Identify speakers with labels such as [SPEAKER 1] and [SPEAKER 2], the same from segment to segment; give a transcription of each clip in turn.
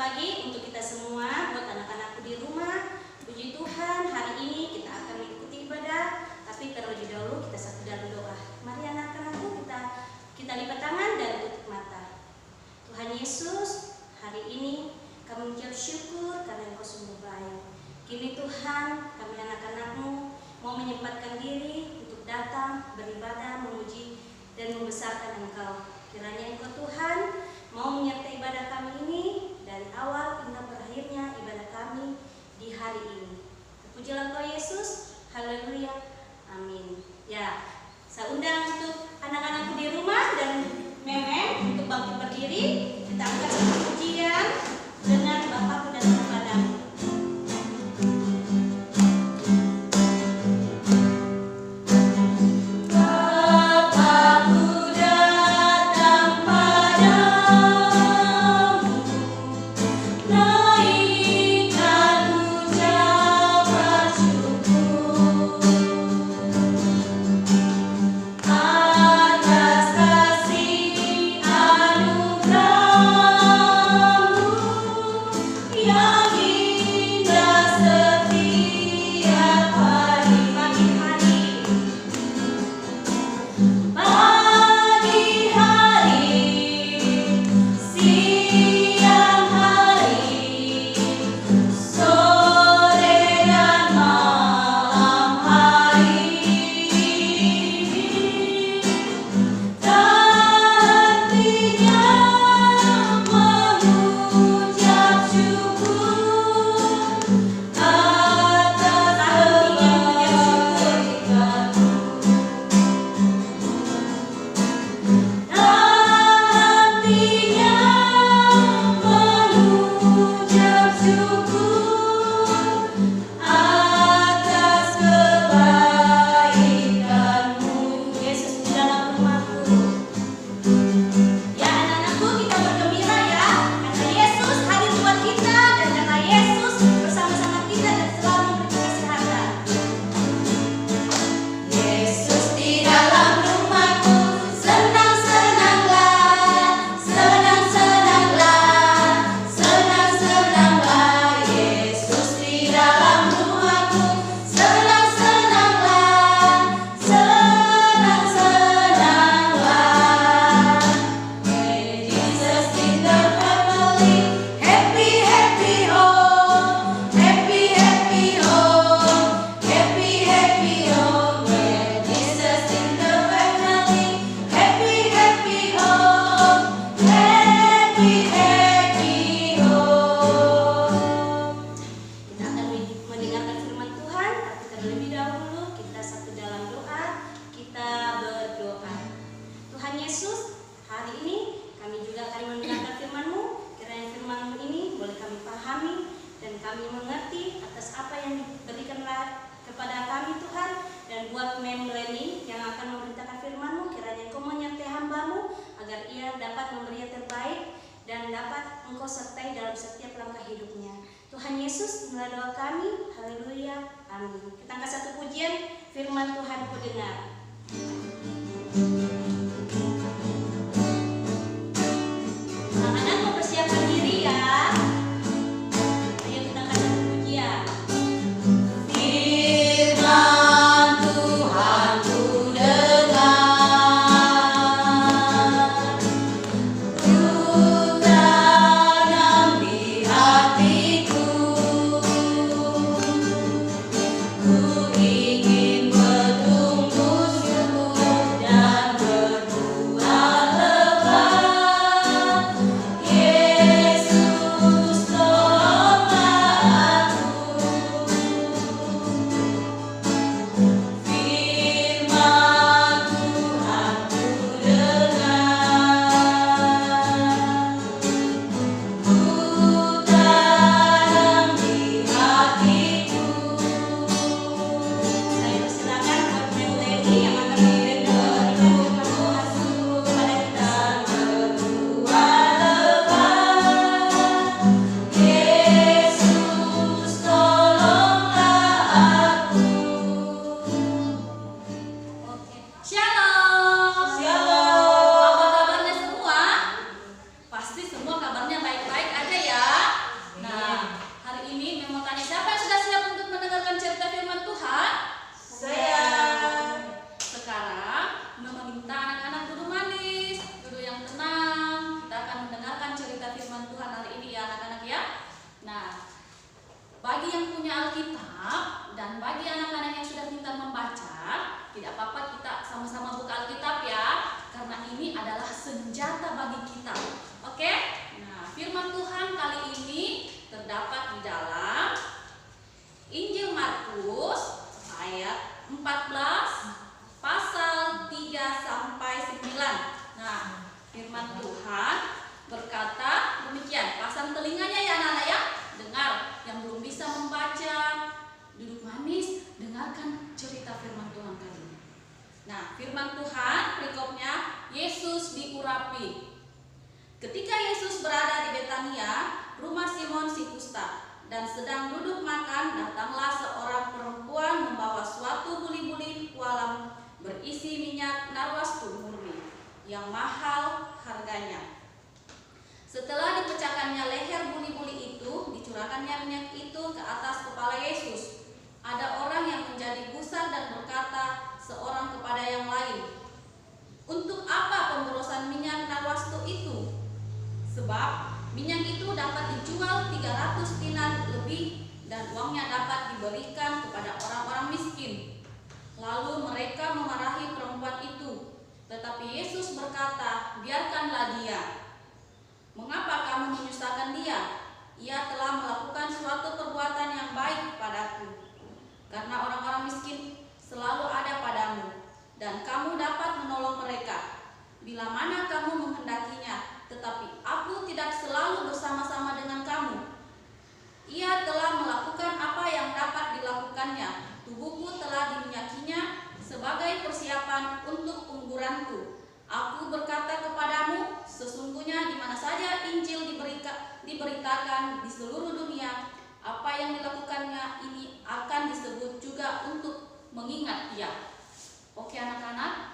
[SPEAKER 1] pagi untuk kita semua, buat anak-anakku di rumah. Puji Tuhan, hari ini kita akan mengikuti ibadah, tapi terlebih dahulu kita satu dalam doa. Mari anak-anakku kita lipat tangan dan tutup mata. Tuhan Yesus, hari ini kami mengucap syukur karena Engkau sungguh baik. Kini Tuhan, kami anak-anakmu mau menyempatkan diri untuk datang beribadah, memuji dan membesarkan Engkau. Kiranya Engkau Tuhan mau menyertai ibadah kami ini dari awal hingga berakhirnya ibadah kami di hari ini. Terpujilah Engkau Yesus, haleluya, amin. Ya, saya undang untuk anak-anakku di rumah dan Memen untuk bangkit berdiri. Kita angkat satu pujian dengan Bapakku dan Kepadamu. Tuhan Yesus, inilah doa kami. Haleluya, amin. Kita angkat satu pujian, firman Tuhan ku dengar. Anak-anak mempersiapkan diri ya. Ayo kita angkat satu pujian. Firman Tuhan ku dengar.
[SPEAKER 2] Ku ingin bertumbuh subur dan punya Alkitab dan bagi anak-anak yang sudah pintar membaca, tidak apa-apa kita sama-sama buka Alkitab ya, karena ini adalah senjata bagi kita. Oke? Nah, firman Tuhan kali ini terdapat di dalam Injil Markus ayat 14 pasal 3 sampai 9. Nah, firman Tuhan berkata demikian. Pasang telinganya ya anak-anak ya. Dengar, yang belum bisa membaca, duduk manis, dengarkan cerita firman Tuhan kali ini. Nah, firman Tuhan perikopnya, Yesus diurapi. Ketika Yesus berada di Betania, rumah Simon si kusta, dan sedang duduk makan, datanglah seorang perempuan membawa suatu buli-buli kualam berisi minyak narwastu murni yang mahal harganya. Setelah dipecahkannya leher buli-buli itu, dicurahkannya minyak itu ke atas kepala Yesus. Ada orang yang menjadi gusar dan berkata seorang kepada yang lain, "Untuk apa pemborosan minyak narwastu itu? Sebab minyak itu dapat dijual 300 dinar lebih dan uangnya dapat diberikan kepada orang-orang miskin." Lalu mereka memarahi perempuan itu. Tetapi Yesus berkata, "Biarkanlah dia. Mengapa kamu menyusahkan dia? Ia telah melakukan suatu perbuatan yang baik padaku. Karena orang-orang miskin selalu ada padamu, dan kamu dapat menolong mereka bila mana kamu menghendakinya. Tetapi aku tidak selalu bersama-sama dengan kamu. Ia telah melakukan apa yang dapat dilakukannya. Tubuhku telah diminyakinya sebagai persiapan untuk pengguranku. Aku berkata kepadamu, sesungguhnya di mana saja Injil diberitakan di seluruh dunia, apa yang dilakukannya ini akan disebut juga untuk mengingat dia." Oke anak-anak.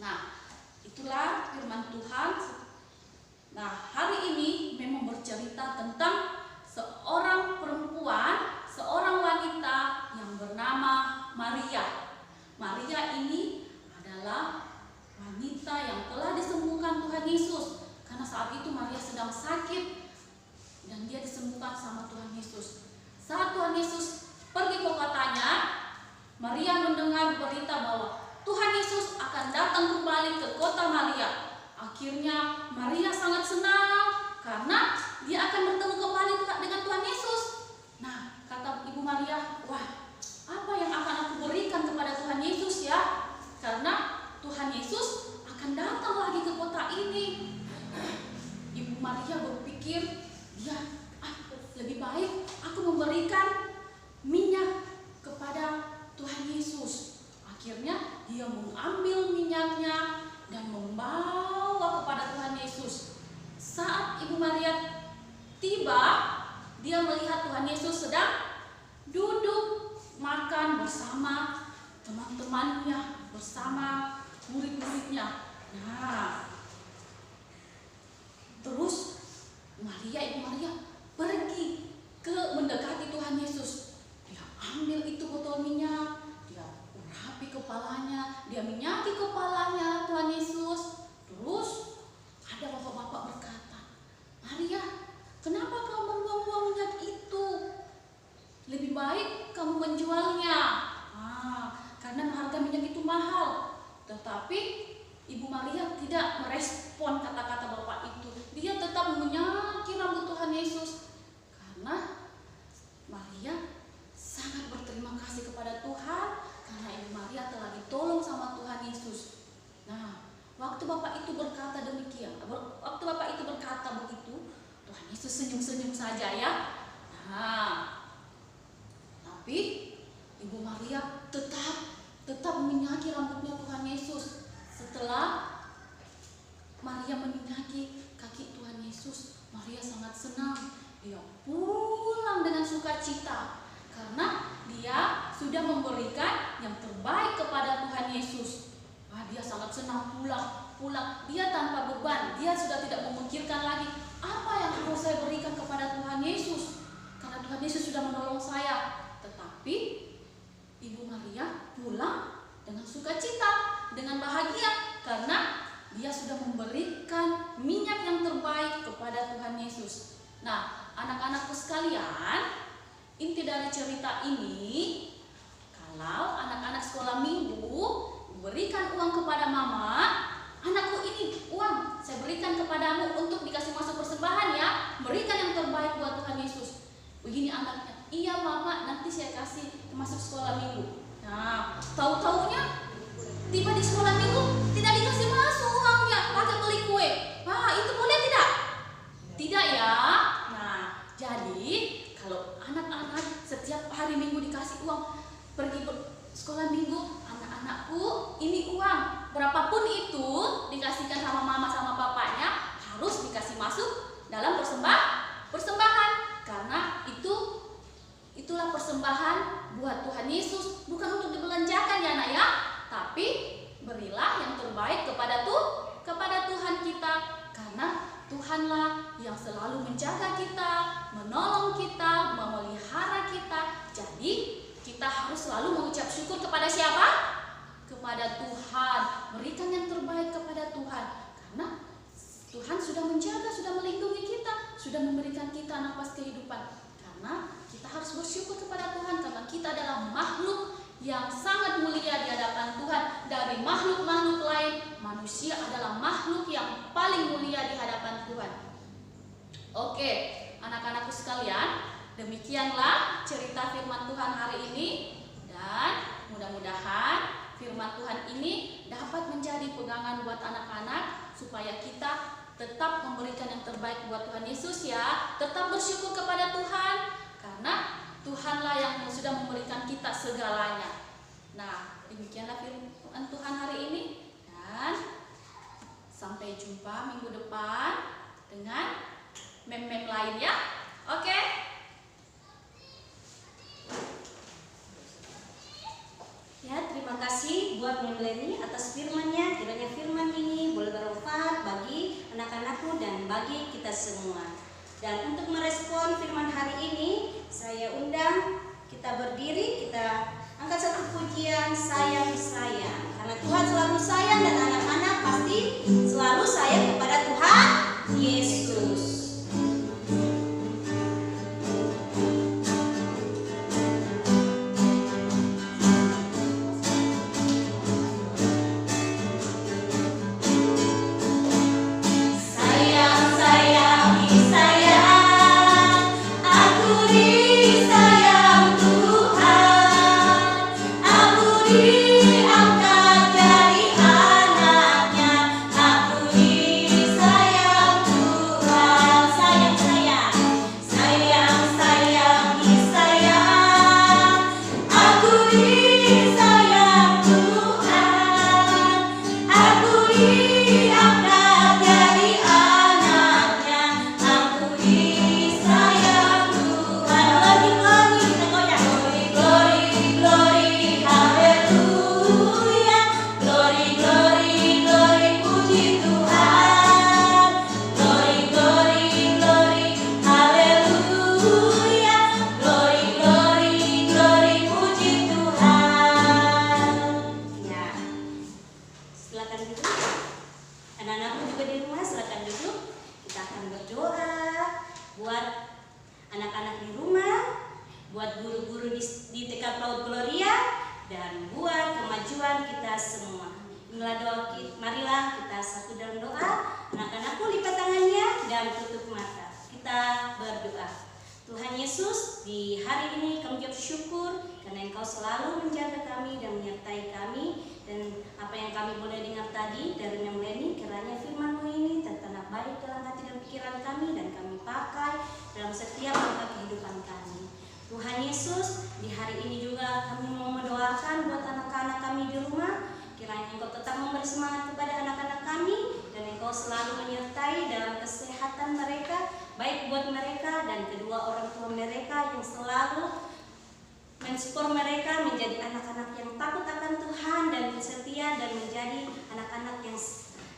[SPEAKER 2] Nah, itulah firman Tuhan. Nah, hari ini memang bercerita tentang seorang perempuan, seorang wanita yang bernama Maria. Maria ini adalah wanita yang telah disembuhkan Tuhan Yesus. Karena saat itu Maria sedang sakit dan dia disembuhkan sama Tuhan Yesus. Saat Tuhan Yesus pergi ke kotanya, Maria mendengar berita bahwa Tuhan Yesus akan datang kembali ke kota Maria. Akhirnya Maria sangat senang karena dia akan bertemu kembali dengan Tuhan Yesus. Nah, kata Ibu Maria, "Wah, apa yang akan aku berikan kepada Tuhan Yesus ya? Karena Tuhan Yesus akan datang lagi ke kota ini." Ibu Maria berpikir, lebih baik aku memberikan minyak kepada Tuhan Yesus. Akhirnya dia mengambil minyaknya dan membawa kepada Tuhan Yesus. Saat Ibu Maria tiba, dia melihat Tuhan Yesus sedang duduk makan bersama teman-temannya, bersama murid-muridnya. Nah, terus Ibu Maria pergi mendekati Tuhan Yesus. Dia ambil itu botol minyak, dia urapi kepalanya, dia minyaki kepalanya Tuhan Yesus. Terus ada bapak-bapak berkata, "Maria, kenapa kamu membuang-buang minyak itu? Lebih baik kamu menjualnya." Karena harga minyak itu mahal. Tetapi Ibu Maria tidak merespon kata-kata bapak itu. Dia tetap menyaki rambut Tuhan Yesus. Karena Maria sangat berterima kasih kepada Tuhan karena Ibu Maria telah ditolong sama Tuhan Yesus. Nah, waktu bapak itu berkata demikian, waktu bapak itu berkata begitu, Tuhan Yesus senyum-senyum saja ya. Nah, tapi Ibu Maria tetap menyaki rambutnya Tuhan Yesus. Setelah Maria meminyaki kaki Tuhan Yesus, Maria sangat senang. Dia pulang dengan sukacita karena dia sudah memberikan yang terbaik kepada Tuhan Yesus. Dia sangat senang pulang. Dia tanpa beban. Dia sudah tidak memikirkan lagi apa yang harus saya berikan kepada Tuhan Yesus, karena Tuhan Yesus sudah menolong saya. Tetapi Ibu Maria pulang dengan sukacita, dengan bahagia, karena dia sudah memberikan minyak yang terbaik kepada Tuhan Yesus. Nah, anak-anakku sekalian, inti dari cerita ini, kalau anak-anak sekolah minggu berikan uang kepada mama, anakku ini uang saya berikan kepadamu untuk dikasih masuk persembahan ya, berikan yang terbaik buat Tuhan Yesus. Begini anaknya, iya mama nanti saya kasih masuk sekolah minggu. Nah, tahu-taunya tiba di sekolah minggu tidak dikasih masuk uangnya, pakai beli kue. Wah, itu boleh tidak? Tidak ya. Nah, jadi kalau anak-anak setiap hari minggu dikasih uang pergi sekolah minggu, anak-anakku ini uang berapapun itu dikasihkan sama mama sama papanya harus dikasih masuk dalam persembahan, karena itulah persembahan buat Tuhan Yesus, bukan untuk dibelanjakan ya nak ya, tapi berilah yang terbaik kepada Tuhan kita, karena Tuhanlah yang selalu menjaga kita, menolong kita, memelihara kita. Jadi kita harus selalu mengucap syukur kepada siapa? Kepada Tuhan. Berikan yang terbaik kepada Tuhan, karena Tuhan sudah menjaga, sudah melindungi kita, sudah memberikan kita nafas kehidupan. Karena kita harus bersyukur kepada Tuhan, karena kita adalah makhluk yang sangat mulia di hadapan Tuhan. Dari makhluk-makhluk lain, manusia adalah makhluk yang paling mulia di hadapan Tuhan. Oke, anak-anakku sekalian, demikianlah cerita firman Tuhan hari ini, dan mudah-mudahan firman Tuhan ini dapat menjadi pegangan buat anak-anak supaya kita tetap memberikan yang terbaik buat Tuhan Yesus ya. Tetap bersyukur kepada Tuhan, karena Tuhanlah yang sudah memberikan kita segalanya. Nah, demikianlah firman Tuhan hari ini, dan sampai jumpa minggu depan dengan mem-mem lain ya. Oke.
[SPEAKER 1] Ya, terima kasih buat Mem Leni atas firman-Nya. Kiranya firman ini boleh bermanfaat bagi anak-anakku dan bagi kita semua. Dan untuk merespon firman hari ini, saya undang kita berdiri, kita angkat satu pujian, sayang sayang. Karena Tuhan selalu sayang dan anak-anak pasti selalu sayang kepada Tuhan Yesus. mensupport mereka menjadi anak-anak yang takut akan Tuhan dan setia, dan menjadi anak-anak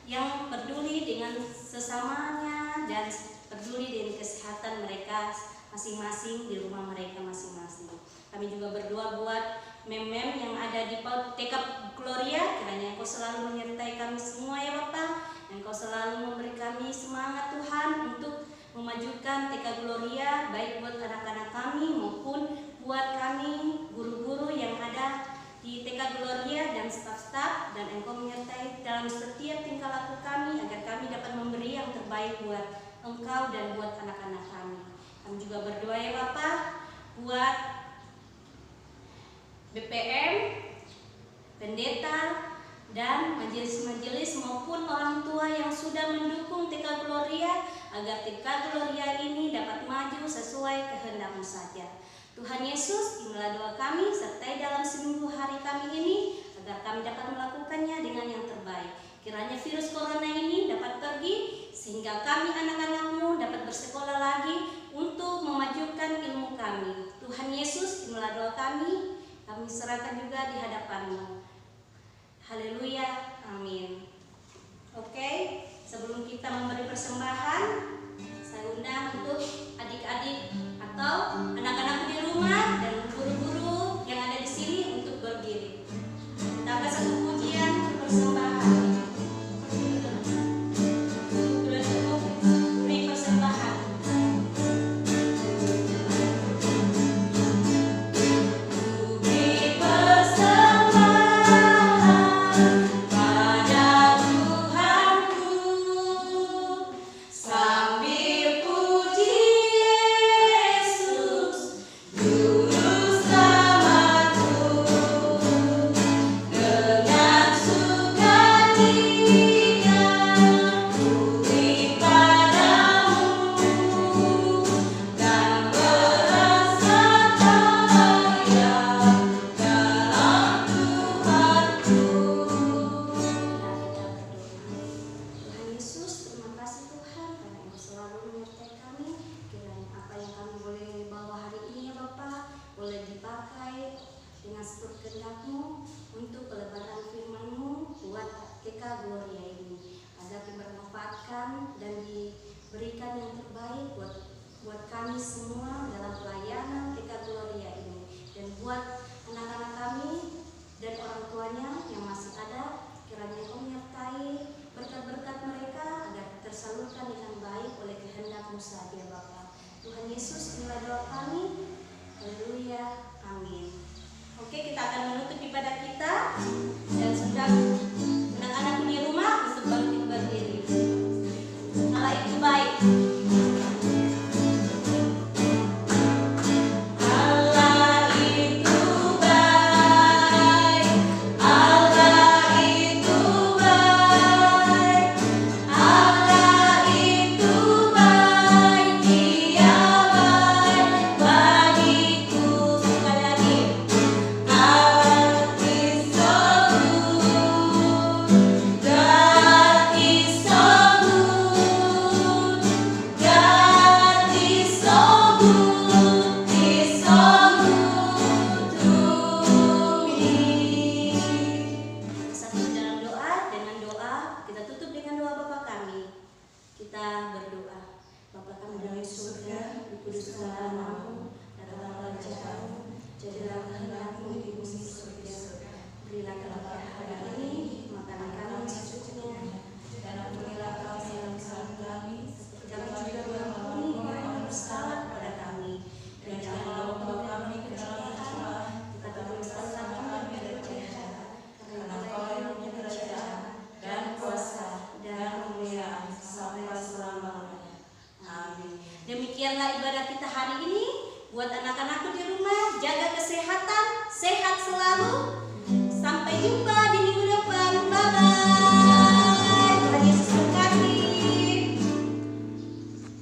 [SPEAKER 1] yang peduli dengan sesamanya dan peduli dengan kesehatan mereka masing-masing di rumah mereka masing-masing. Kami juga berdoa buat mem-mem yang ada di TK Gloria, kiranya Engkau selalu menyertai kami semua ya Bapak, Engkau selalu memberi kami semangat Tuhan untuk memajukan TK Gloria baik buat anak-anak kami maupun buat kami guru-guru yang ada di TK Gloria dan staf-staf, dan Engkau menyertai dalam setiap tingkah laku kami agar kami dapat memberi yang terbaik buat Engkau dan buat anak-anak kami. Kami juga berdoa ya Bapa buat BPM, pendeta, dan majelis-majelis maupun orang tua yang sudah mendukung TK Gloria agar TK Gloria ini dapat maju sesuai kehendak-Mu saja. Tuhan Yesus, inilah doa kami, sertai dalam seminggu hari kami ini agar kami dapat melakukannya dengan yang terbaik. Kiranya virus corona ini dapat pergi sehingga kami anak-anak-Mu dapat bersekolah lagi untuk memajukan ilmu kami. Tuhan Yesus, inilah doa kami serahkan juga di hadapan-Mu. Haleluya, amin. Oke, sebelum kita memberi persembahan, saya undang untuk adik-adik atau anak-anak di rumah dan guru-guru yang ada di sini untuk berdiri. Kita akan satu pujian persembahan. Beri persembahan. Tuhan Yesus, inilah doa kami. Haleluya, amin. Oke, kita akan menutup ibadah kita dan sudah anak-anak di rumah untuk bangkit berdiri. Allah itu baik. Demikianlah ibadah kita hari ini. Buat anak-anakku di rumah, jaga kesehatan, sehat selalu. Sampai jumpa.